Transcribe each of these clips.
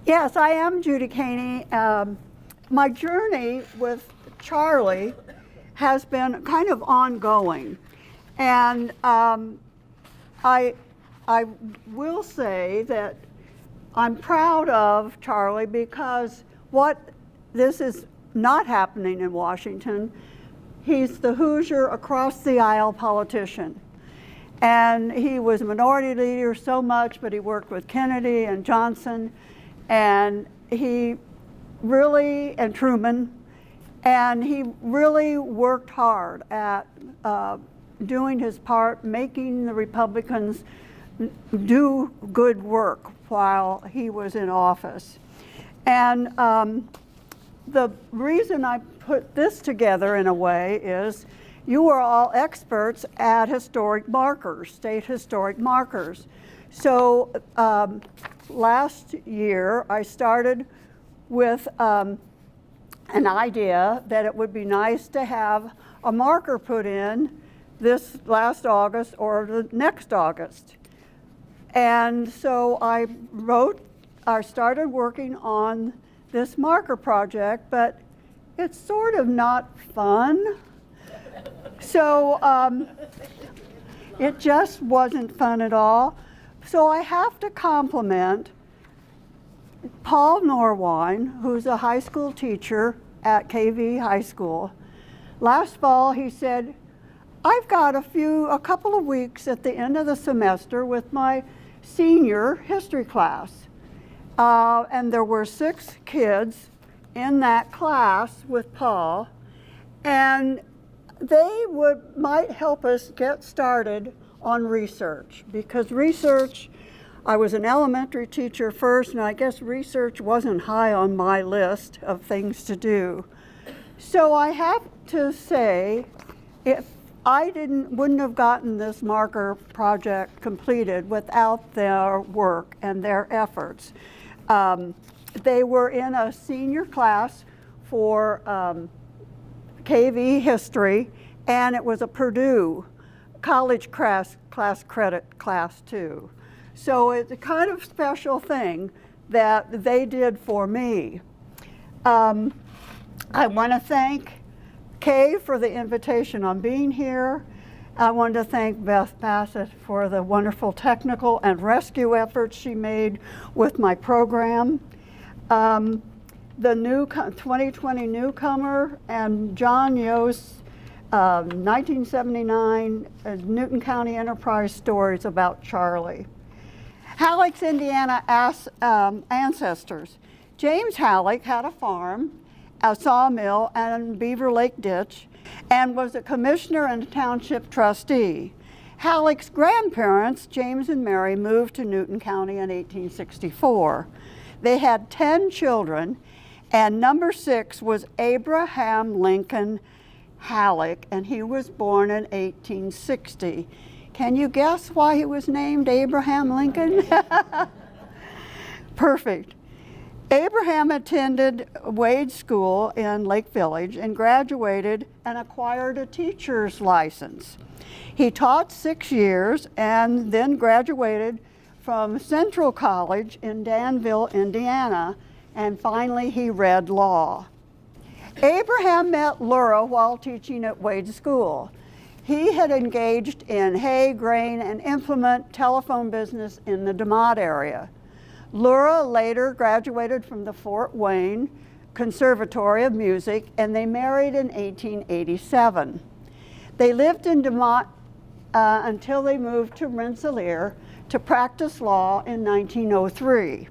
Yes, I am Judy Kanne. My journey with Charlie has been kind of ongoing, and I will say that I'm proud of Charlie because this is not happening in Washington. He's the Hoosier across the aisle politician. And he was a minority leader so much, but he worked with Kennedy and Johnson, and and Truman, and he really worked hard at doing his part, making the Republicans do good work while he was in office. And the reason I put this together in a way is you are all experts at historic markers, state historic markers. So last year I started with an idea that it would be nice to have a marker put in this last August or the next August. And so I started working on this marker project, but it's sort of not fun. So it just wasn't fun at all. So I have to compliment Paul Norwine, who's a high school teacher at KV High School. Last fall he said, I've got a couple of weeks at the end of the semester with my senior history class. And there were 6 kids in that class with Paul, and they might help us get started on research, because research, I was an elementary teacher first, and I guess research wasn't high on my list of things to do. So I have to say, if I wouldn't have gotten this marker project completed without their work and their efforts. They were in a senior class for KV history, and it was a Purdue college class credit class too. So it's a kind of special thing that they did for me. I want to thank Kay for the invitation on being here. I want to thank Beth Bassett for the wonderful technical and rescue efforts she made with my program. The 2020 newcomer and John Yost, 1979 Newton County Enterprise Stories about Charlie. Halleck's Indiana ancestors. James Halleck had a farm, a sawmill, and Beaver Lake Ditch, and was a commissioner and a township trustee. Halleck's grandparents, James and Mary, moved to Newton County in 1864. They had 10 children, and number 6 was Abraham Lincoln Halleck, and he was born in 1860. Can you guess why he was named Abraham Lincoln? Perfect. Abraham attended Wade School in Lake Village and graduated and acquired a teacher's license. He taught 6 years and then graduated from Central College in Danville, Indiana, and finally he read law. Abraham met Laura while teaching at Wade School. He had engaged in hay, grain, and implement telephone business in the DeMotte area. Laura later graduated from the Fort Wayne Conservatory of Music, and they married in 1887. They lived in DeMotte until they moved to Rensselaer to practice law in 1903.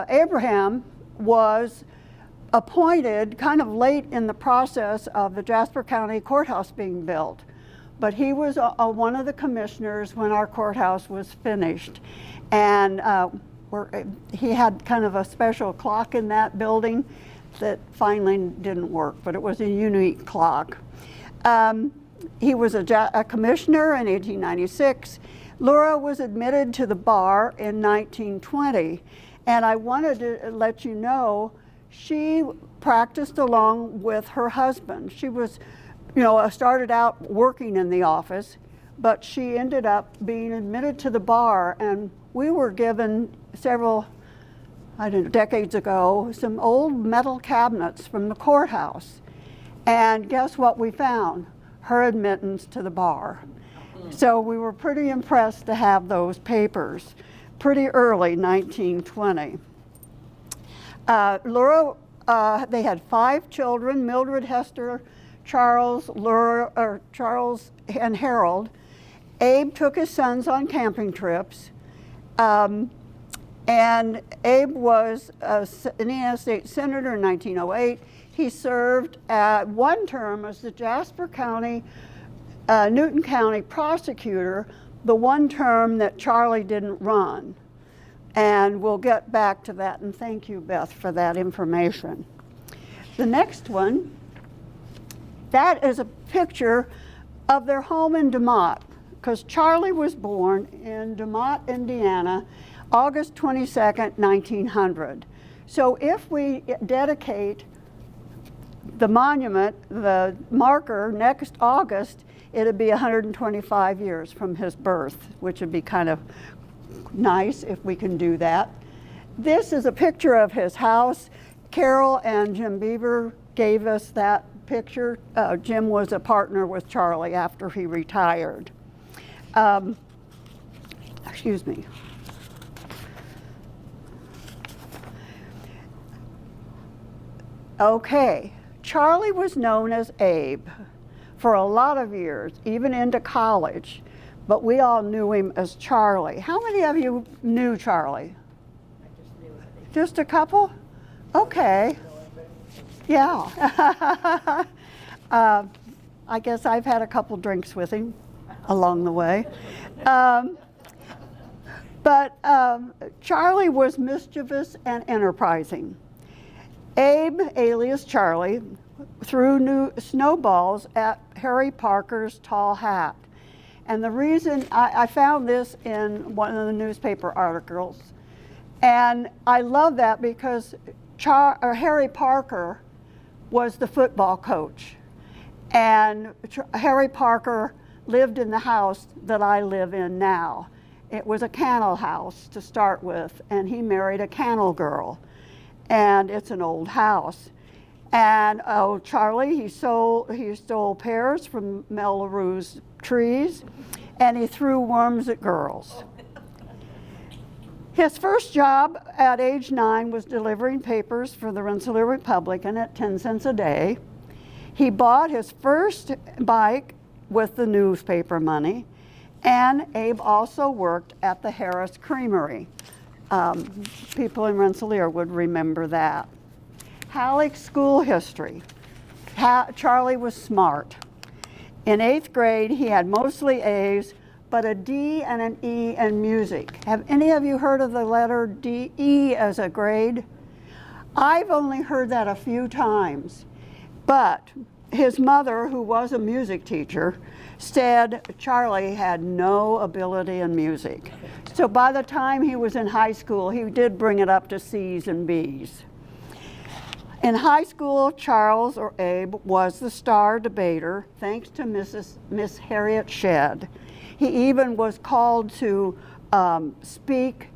Abraham was appointed kind of late in the process of the Jasper County Courthouse being built. But he was one of the commissioners when our courthouse was finished. And he had kind of a special clock in that building that finally didn't work, but it was a unique clock. He was a commissioner in 1896. Laura was admitted to the bar in 1920. And I wanted to let you know, she practiced along with her husband. She was, started out working in the office, but she ended up being admitted to the bar, and we were given several, I don't know, decades ago, some old metal cabinets from the courthouse. And guess what we found? Her admittance to the bar. So we were pretty impressed to have those papers, pretty early, 1920. Laura, they had 5 children, Mildred, Hester, Charles, Charles and Harold. Abe took his sons on camping trips. And Abe was an Indiana State Senator in 1908. He served at one term as the Jasper County, Newton County prosecutor, the one term that Charlie didn't run. And we'll get back to that, and thank you, Beth, for that information. The next one, that is a picture of their home in DeMotte, because Charlie was born in DeMotte, Indiana, August 22nd, 1900. So if we dedicate the monument, the marker, next August, it'd be 125 years from his birth, which would be kind of nice if we can do that. This is a picture of his house. Carol and Jim Beaver gave us that picture. Jim was a partner with Charlie after he retired. Excuse me. Okay, Charlie was known as Abe for a lot of years, even into college, but we all knew him as Charlie. How many of you knew Charlie? I just knew it. Just a couple? Okay. Yeah. I guess I've had a couple drinks with him along the way. But Charlie was mischievous and enterprising. Abe, alias Charlie, threw snowballs at Harry Parker's tall hat. And the reason, I found this in one of the newspaper articles, and I love that because Harry Parker was the football coach. And Harry Parker lived in the house that I live in now. It was a kennel house to start with, and he married a kennel girl. And it's an old house. And Charlie, he stole pears from Mel LaRue's trees, and he threw worms at girls. His first job at age 9 was delivering papers for the Rensselaer Republican at 10 cents a day. He bought his first bike with the newspaper money, and Abe also worked at the Harris Creamery. People in Rensselaer would remember that. Halleck school history. Charlie was smart. In 8th grade, he had mostly A's, but a D and an E in music. Have any of you heard of the letter D, E as a grade? I've only heard that a few times, but his mother, who was a music teacher, said Charlie had no ability in music. So by the time he was in high school, he did bring it up to C's and B's. In high school, Charles, or Abe, was the star debater, thanks to Miss Harriet Shedd. He even was called to speak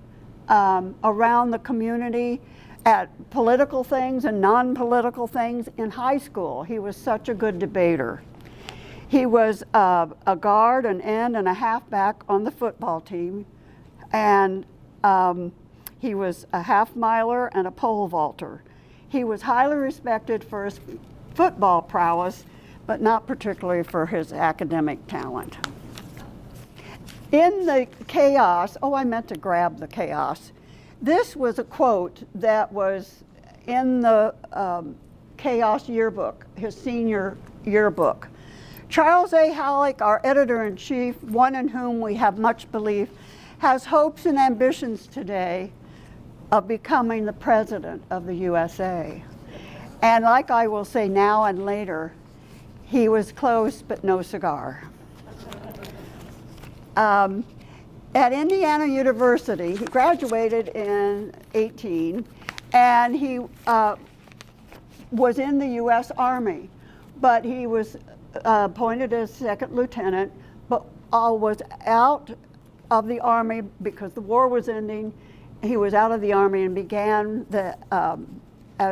around the community at political things and non-political things in high school. He was such a good debater. He was a guard, an end, and a halfback on the football team. And he was a half-miler and a pole vaulter. He was highly respected for his football prowess, but not particularly for his academic talent. In the chaos, I meant to grab the chaos. This was a quote that was in the Chaos yearbook, his senior yearbook. Charles A. Halleck, our editor-in-chief, one in whom we have much belief, has hopes and ambitions today of becoming the president of the USA. And like I will say now and later, he was close but no cigar. At Indiana University, he graduated in 18, and he was in the U.S. Army, but he was appointed as second lieutenant, but was out of the Army because the war was ending. He was out of the Army and began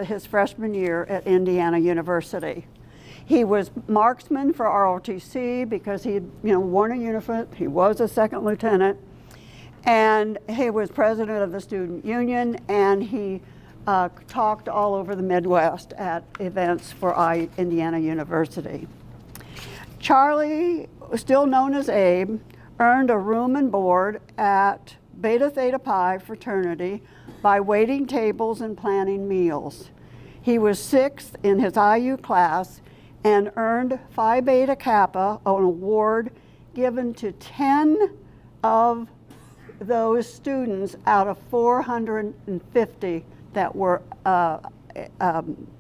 his freshman year at Indiana University. He was marksman for ROTC because he had worn a uniform. He was a second lieutenant. And he was president of the student union, and he talked all over the Midwest at events for Indiana University. Charlie, still known as Abe, earned a room and board at Beta Theta Pi fraternity by waiting tables and planning meals. He was 6th in his IU class and earned Phi Beta Kappa, an award given to 10 of those students out of 450 that were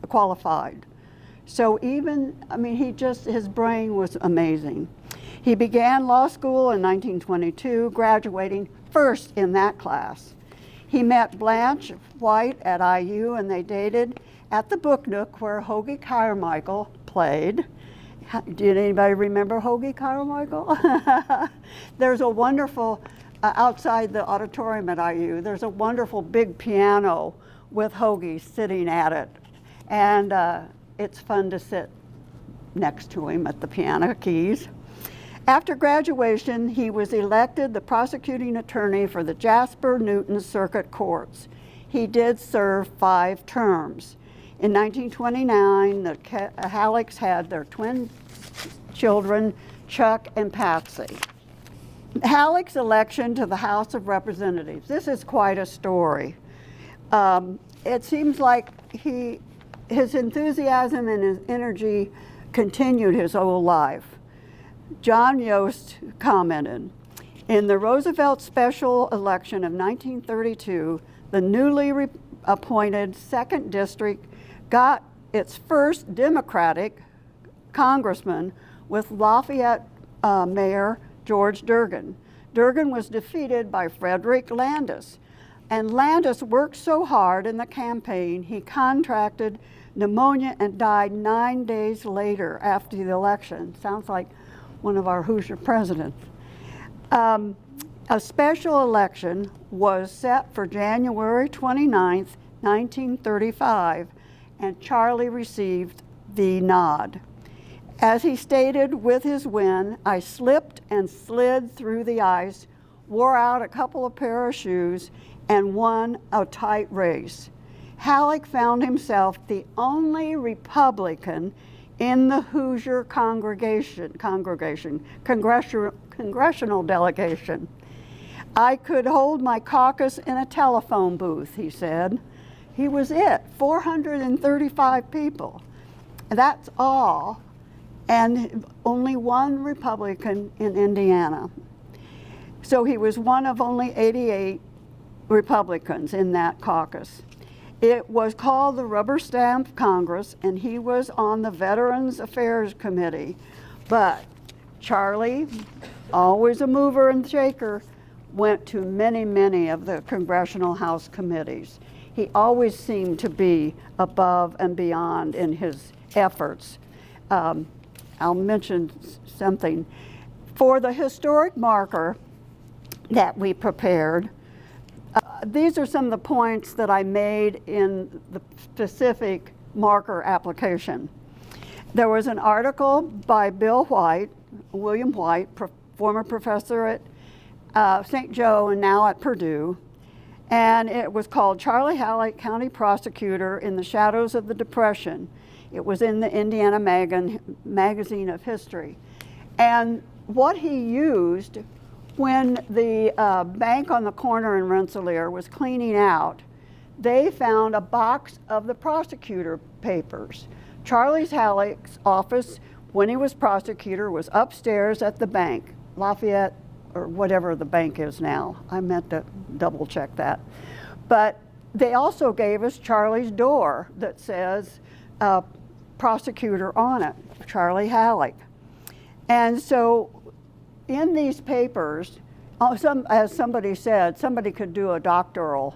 qualified. So his brain was amazing. He began law school in 1922, graduating first in that class. He met Blanche White at IU, and they dated at the Book Nook where Hoagie Carmichael played. Did anybody remember Hoagie Carmichael? There's a wonderful, outside the auditorium at IU, there's a wonderful big piano with Hoagie sitting at it. And it's fun to sit next to him at the piano keys. After graduation, he was elected the prosecuting attorney for the Jasper Newton Circuit Courts. He did serve 5 terms. In 1929, the Hallecks had their twin children, Chuck and Patsy. Halleck's election to the House of Representatives. This is quite a story. It seems like his enthusiasm and his energy continued his whole life. John Yost commented, in the Roosevelt special election of 1932, the newly appointed 2nd District got its first Democratic congressman with Lafayette Mayor George Durgan. Durgan was defeated by Frederick Landis, and Landis worked so hard in the campaign he contracted pneumonia and died 9 days later after the election. Sounds like one of our Hoosier presidents. A special election was set for January 29th, 1935, and Charlie received the nod. As he stated with his win, I slipped and slid through the ice, wore out a couple of pair of shoes, and won a tight race. Halleck found himself the only Republican in the Hoosier congressional delegation. I could hold my caucus in a telephone booth, he said. He was it, 435 people. That's all, and only one Republican in Indiana. So he was one of only 88 Republicans in that caucus. It was called the Rubber Stamp Congress, and he was on the Veterans Affairs Committee. But Charlie, always a mover and shaker, went to many, many of the Congressional House committees. He always seemed to be above and beyond in his efforts. I'll mention something. For the historic marker that we prepared, these are some of the points that I made in the specific marker application. There was an article by William White, former professor at St. Joe and now at Purdue, and it was called Charlie Halleck, County Prosecutor in the Shadows of the Depression. It was in the Indiana Magazine of History. And what he used when the bank on the corner in Rensselaer was cleaning out, they found a box of the prosecutor papers. Charlie Halleck's office, when he was prosecutor, was upstairs at the bank, Lafayette, or whatever the bank is now. I meant to double check that. But they also gave us Charlie's door that says prosecutor on it, Charlie Halleck. And so in these papers, as somebody said, somebody could do a doctoral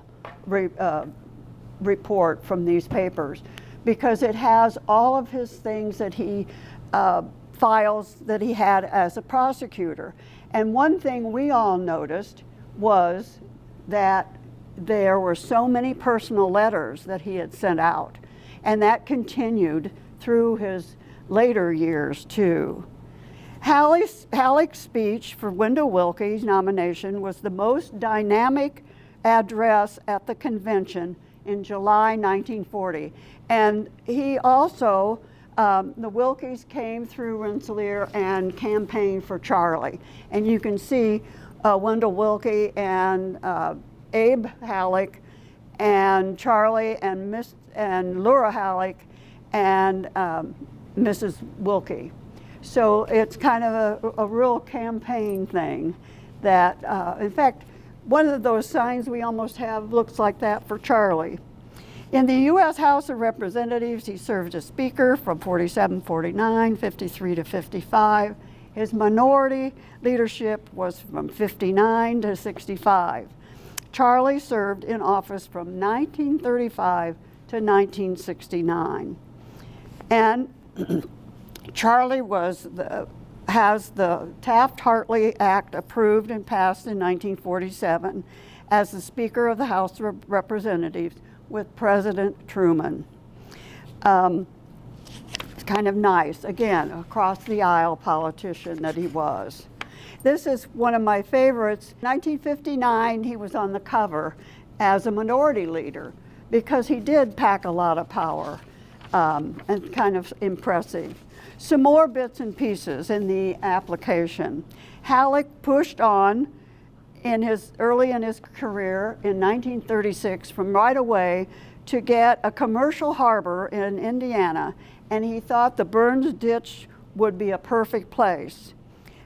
report from these papers because it has all of his things that he files that he had as a prosecutor. And one thing we all noticed was that there were so many personal letters that he had sent out, and that continued through his later years too. Halleck's speech for Wendell Willkie's nomination was the most dynamic address at the convention in July 1940. And he also, the Willkies came through Rensselaer and campaigned for Charlie. And you can see Wendell Willkie and Abe Halleck and Charlie and Laura Halleck and Mrs. Willkie. So it's kind of a real campaign thing that, in fact, one of those signs we almost have looks like that for Charlie. In the U.S. House of Representatives, he served as Speaker from 47-49, 53 to 55. His minority leadership was from 59 to 65. Charlie served in office from 1935 to 1969. And Charlie has the Taft-Hartley Act approved and passed in 1947 as the Speaker of the House of Representatives with President Truman. It's kind of nice, again, across the aisle politician that he was. This is one of my favorites. 1959, he was on the cover as a minority leader because he did pack a lot of power and kind of impressive. Some more bits and pieces in the application. Halleck pushed on early in his career in 1936 from right away to get a commercial harbor in Indiana, and he thought the Burns Ditch would be a perfect place.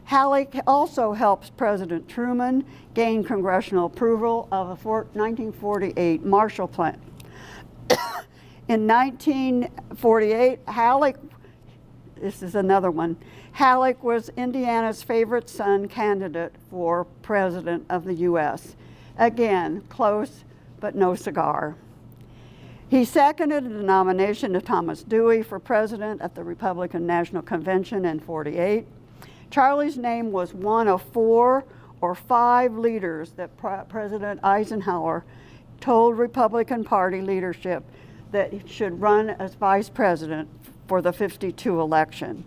Halleck also helps President Truman gain congressional approval of a 1948 Marshall Plan. In 1948, this is another one. Halleck was Indiana's favorite son candidate for President of the U.S. Again, close, but no cigar. He seconded the nomination of Thomas Dewey for president at the Republican National Convention in 48. Charlie's name was one of 4 or 5 leaders that President Eisenhower told Republican Party leadership that he should run as vice president for the 52 election.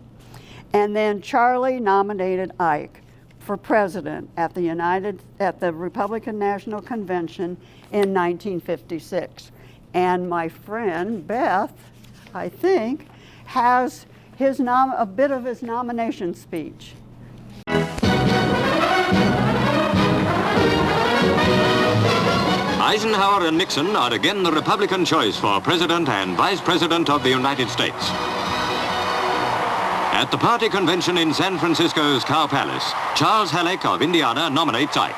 And then Charlie nominated Ike for president at the Republican National Convention in 1956. And my friend Beth, I think, has a bit of his nomination speech. Eisenhower and Nixon are again the Republican choice for President and Vice President of the United States. At the party convention in San Francisco's Cow Palace, Charles Halleck of Indiana nominates Ike.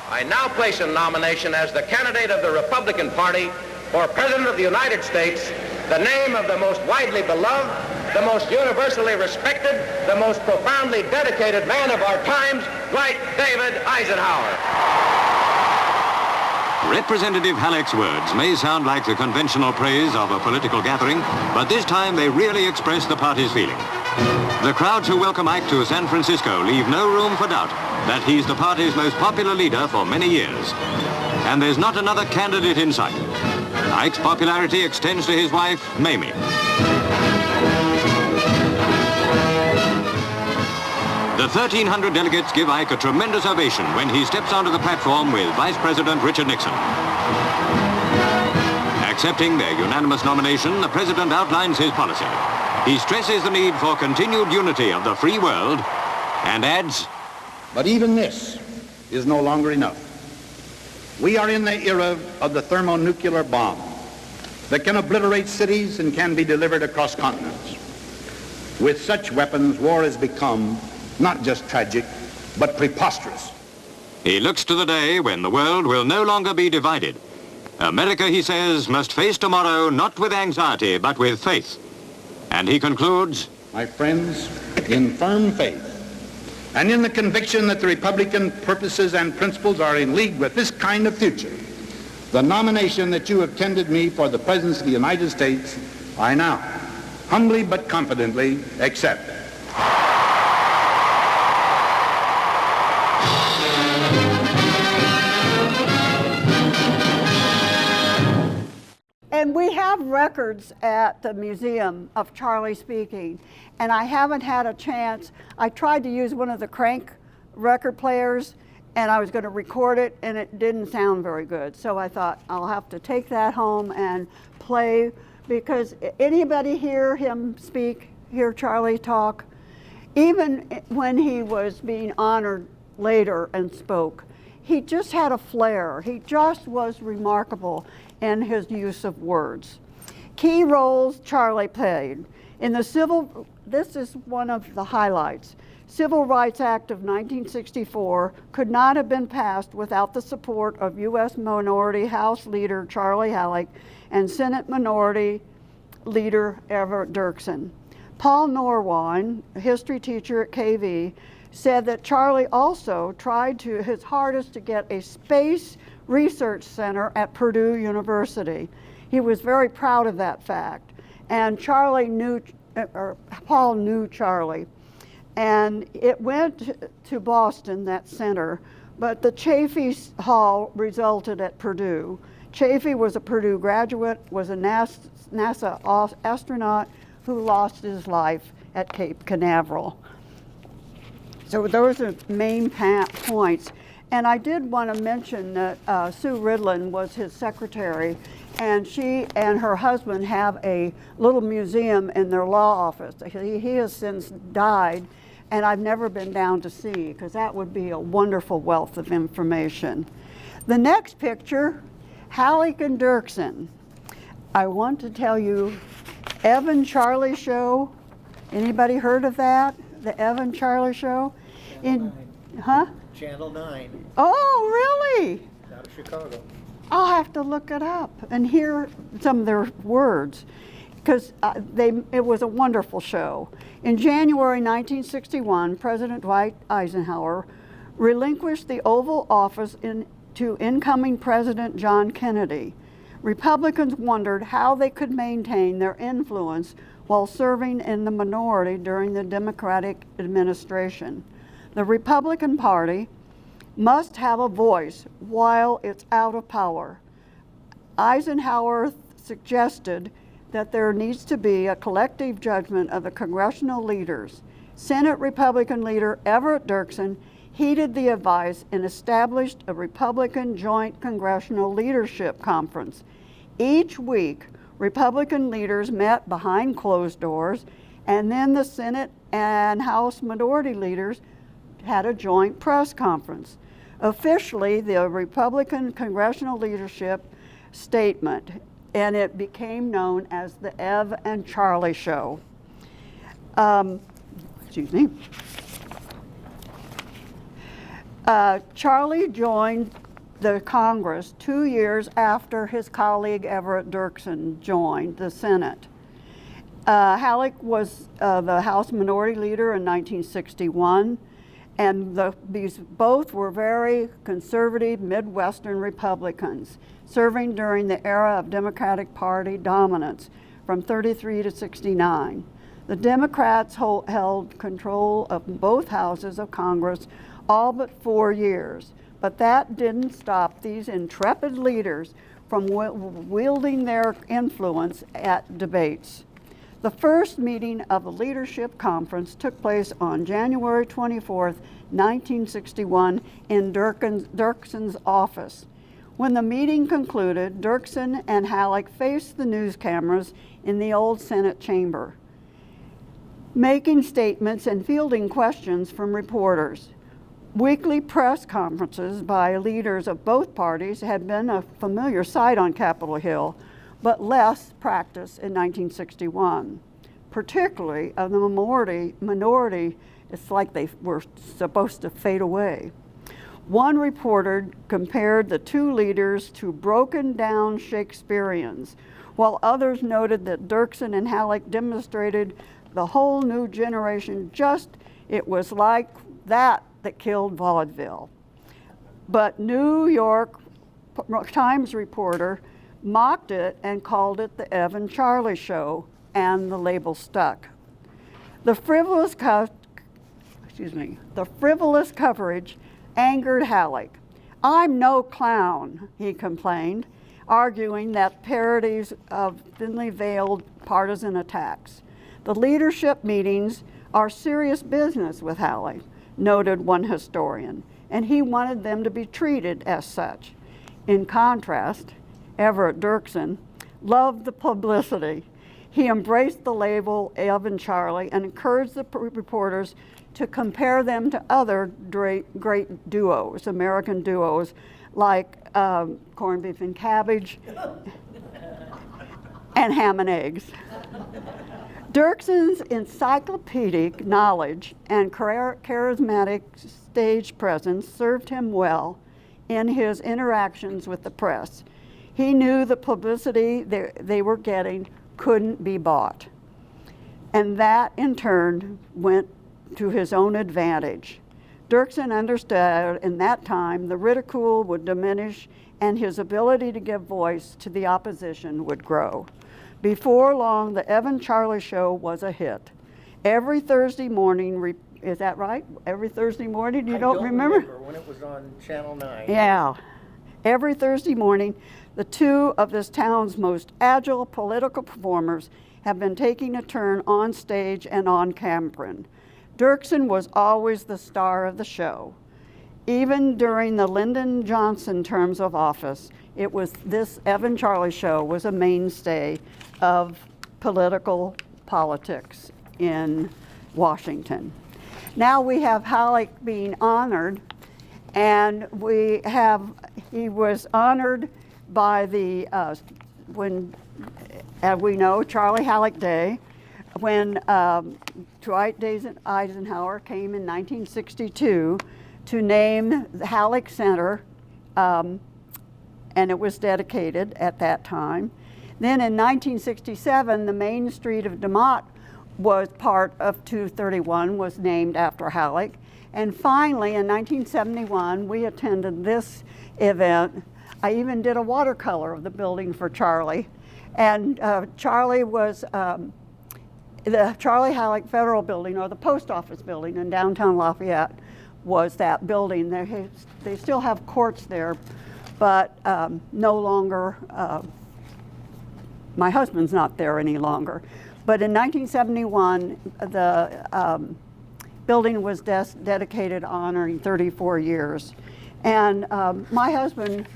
I now place in nomination as the candidate of the Republican Party for President of the United States the name of the most widely beloved, the most universally respected, the most profoundly dedicated man of our times, Dwight David Eisenhower. Representative Halleck's words may sound like the conventional praise of a political gathering, but this time they really express the party's feeling. The crowds who welcome Ike to San Francisco leave no room for doubt that he's the party's most popular leader for many years. And there's not another candidate in sight. Ike's popularity extends to his wife, Mamie. The 1,300 delegates give Ike a tremendous ovation when he steps onto the platform with Vice President Richard Nixon. Accepting their unanimous nomination, the president outlines his policy. He stresses the need for continued unity of the free world and adds, "But even this is no longer enough. We are in the era of the thermonuclear bomb that can obliterate cities and can be delivered across continents. With such weapons, war has become not just tragic, but preposterous." He looks to the day when the world will no longer be divided. America, he says, must face tomorrow not with anxiety, but with faith. And he concludes, "My friends, in firm faith and in the conviction that the Republican purposes and principles are in league with this kind of future, the nomination that you have tendered me for the presidency of the United States, I now humbly but confidently accept." And we have records at the museum of Charlie speaking, and I haven't had a chance. I tried to use one of the crank record players, and I was going to record it, and it didn't sound very good. So I thought I'll have to take that home and play, because anybody hear him speak, hear Charlie talk? Even when he was being honored later and spoke, he just had a flair. He just was remarkable in his use of words. Key roles Charlie played in the this is one of the highlights. Civil Rights Act of 1964 could not have been passed without the support of U.S. Minority House Leader Charlie Halleck and Senate Minority Leader Everett Dirksen. Paul Norwine, a history teacher at KV, said that Charlie also tried his hardest to get a space research center at Purdue University. He was very proud of that fact. And Paul knew Charlie. And it went to Boston, that center, but the Chaffee Hall resulted at Purdue. Chaffee was a Purdue graduate, was a NASA astronaut who lost his life at Cape Canaveral. So those are main points. And I did want to mention that Sue Ridlin was his secretary, and she and her husband have a little museum in their law office. He has since died, and I've never been down to see, because that would be a wonderful wealth of information. The next picture, Halleck and Dirksen. I want to tell you, Evan Charlie Show. Anybody heard of that? The Evan Charlie Show? Channel 9. Oh, really? Out of Chicago. I'll have to look it up and hear some of their words, because it was a wonderful show. In January 1961, President Dwight Eisenhower relinquished the Oval Office to incoming President John Kennedy. Republicans wondered how they could maintain their influence while serving in the minority during the Democratic administration. The Republican Party must have a voice while it's out of power. Eisenhower suggested that there needs to be a collective judgment of the congressional leaders. Senate Republican leader Everett Dirksen heeded the advice and established a Republican Joint Congressional Leadership Conference. Each week, Republican leaders met behind closed doors, and then the Senate and House minority leaders had a joint press conference. Officially, the Republican Congressional Leadership Statement, and it became known as the Ev and Charlie Show. Excuse me. Charlie joined the Congress 2 years after his colleague Everett Dirksen joined the Senate. Halleck was the House Minority Leader in 1961, and these both were very conservative Midwestern Republicans, serving during the era of Democratic Party dominance from 33 to 69. The Democrats held control of both houses of Congress all but 4 years, but that didn't stop these intrepid leaders from wielding their influence at debates. The first meeting of the Leadership Conference took place on January 24, 1961, in Dirksen's office. When the meeting concluded, Dirksen and Halleck faced the news cameras in the old Senate chamber, making statements and fielding questions from reporters. Weekly press conferences by leaders of both parties had been a familiar sight on Capitol Hill, but less practice in 1961. Particularly of the minority, it's like they were supposed to fade away. One reporter compared the two leaders to broken down Shakespeareans, while others noted that Dirksen and Halleck demonstrated the whole new generation, it was like that killed vaudeville. But New York Times reporter mocked it and called it the Ev and Charlie Show, and the label stuck. The frivolous coverage angered Halleck. "I'm no clown," he complained. arguing that parodies of thinly veiled partisan attacks. The leadership meetings are serious business with Halleck, noted one historian, and he wanted them to be treated as such. In contrast, Everett Dirksen loved the publicity. He embraced the label Evan Charlie and encouraged the reporters to compare them to other great duos, American duos, like corned beef and cabbage and ham and eggs. Dirksen's encyclopedic knowledge and charismatic stage presence served him well in his interactions with the press. He knew the publicity they were getting couldn't be bought, and that in turn went to his own advantage. Dirksen understood in that time the ridicule would diminish and his ability to give voice to the opposition would grow. Before long, the Evan Charlie Show was a hit. Every Thursday morning, is that right? Every Thursday morning? You don't remember? When it was on Channel 9. Yeah. Every Thursday morning, the two of this town's most agile political performers have been taking a turn on stage and on camera. Dirksen was always the star of the show. Even during the Lyndon Johnson terms of office, it was this Evan Charlie Show was a mainstay of politics in Washington. Now we have Halleck being honored, and he was honored by the, as we know, Charlie Halleck Day, when Dwight Eisenhower came in 1962 to name the Halleck Center, and it was dedicated at that time. Then in 1967, the main street of DeMott was part of 231, was named after Halleck. And finally, in 1971, we attended this event. I even did a watercolor of the building for Charlie. And Charlie was the Charlie Halleck Federal Building, or the post office building in downtown Lafayette, was that building. They still have courts there, but no longer, my husband's not there any longer. But in 1971, the building was dedicated honoring 34 years. And my husband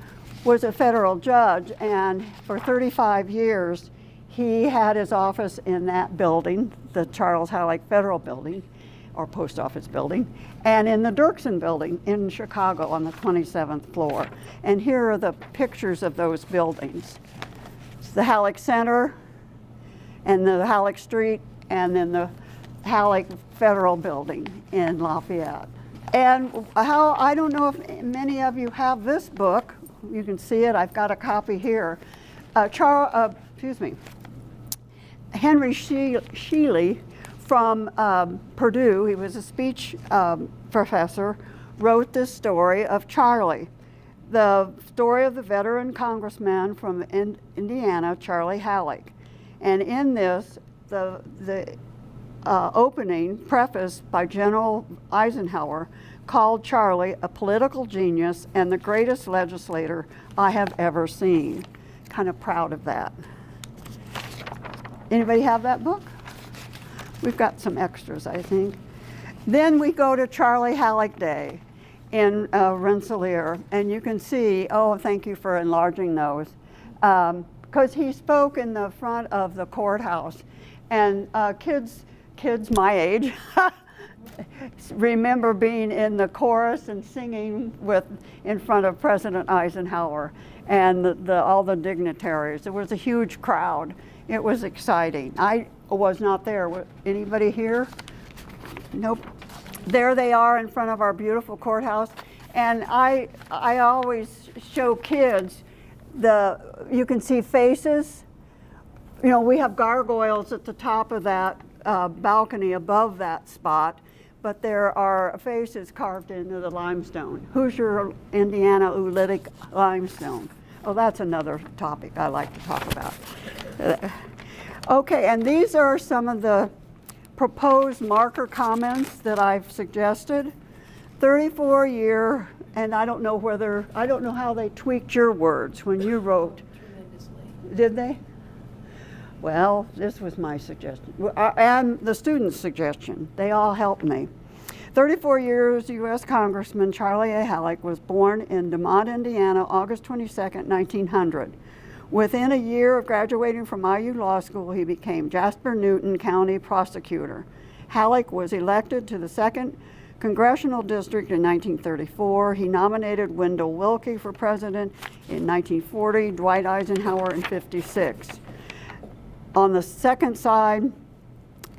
was a federal judge, and for 35 years, he had his office in that building, the Charles Halleck Federal Building, or Post Office Building, and in the Dirksen Building in Chicago on the 27th floor. And here are the pictures of those buildings. It's the Halleck Center, and the Halleck Street, and then the Halleck Federal Building in Lafayette. And I don't know if many of you have this book. You can see it. I've got a copy here. Henry Sheely from Purdue, he was a speech professor, wrote this story of Charlie, the story of the veteran congressman from Indiana, Charlie Halleck. And in this, the opening, prefaced by General Eisenhower, called Charlie a political genius and the greatest legislator I have ever seen. Kind of proud of that. Anybody have that book? We've got some extras, I think. Then we go to Charlie Halleck Day in Rensselaer, and you can see, oh, thank you for enlarging those, because he spoke in the front of the courthouse, and kids my age remember being in the chorus and singing in front of President Eisenhower and all the dignitaries. It was a huge crowd. It was exciting. I was not there. Anybody here? Nope. There they are in front of our beautiful courthouse. And I always show kids you can see faces. You know, we have gargoyles at the top of that balcony above that spot, but there are faces carved into the limestone. Hoosier, Indiana oolitic limestone. Oh, that's another topic I like to talk about. Okay, and these are some of the proposed marker comments that I've suggested. 34-year, and I don't know how they tweaked your words when you wrote Did they? Well, this was my suggestion, and the students' suggestion. They all helped me. 34 years U.S. Congressman Charlie A. Halleck was born in DeMont, Indiana, August 22nd, 1900. Within a year of graduating from IU Law School, he became Jasper Newton County Prosecutor. Halleck was elected to the 2nd Congressional District in 1934. He nominated Wendell Willkie for president in 1940, Dwight Eisenhower in 56. On the second side,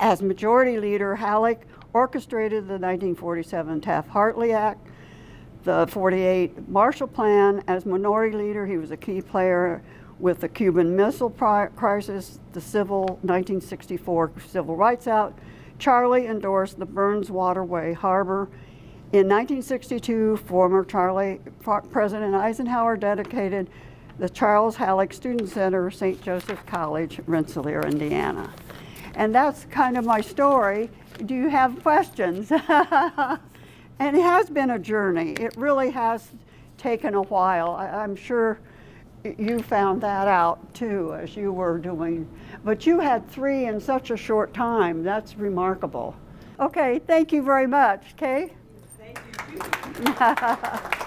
as majority leader, Halleck orchestrated the 1947 Taft-Hartley Act, the 48 Marshall Plan. As minority leader, he was a key player with the Cuban Missile Crisis, the 1964 Civil Rights Act. Charlie endorsed the Burns Waterway Harbor. In 1962, former President Eisenhower dedicated the Charles Halleck Student Center, St. Joseph College, Rensselaer, Indiana. And that's kind of my story. Do you have questions? And it has been a journey. It really has taken a while. I'm sure you found that out too as you were doing. But you had 3 in such a short time. That's remarkable. Okay, thank you very much, Kay. Thank you.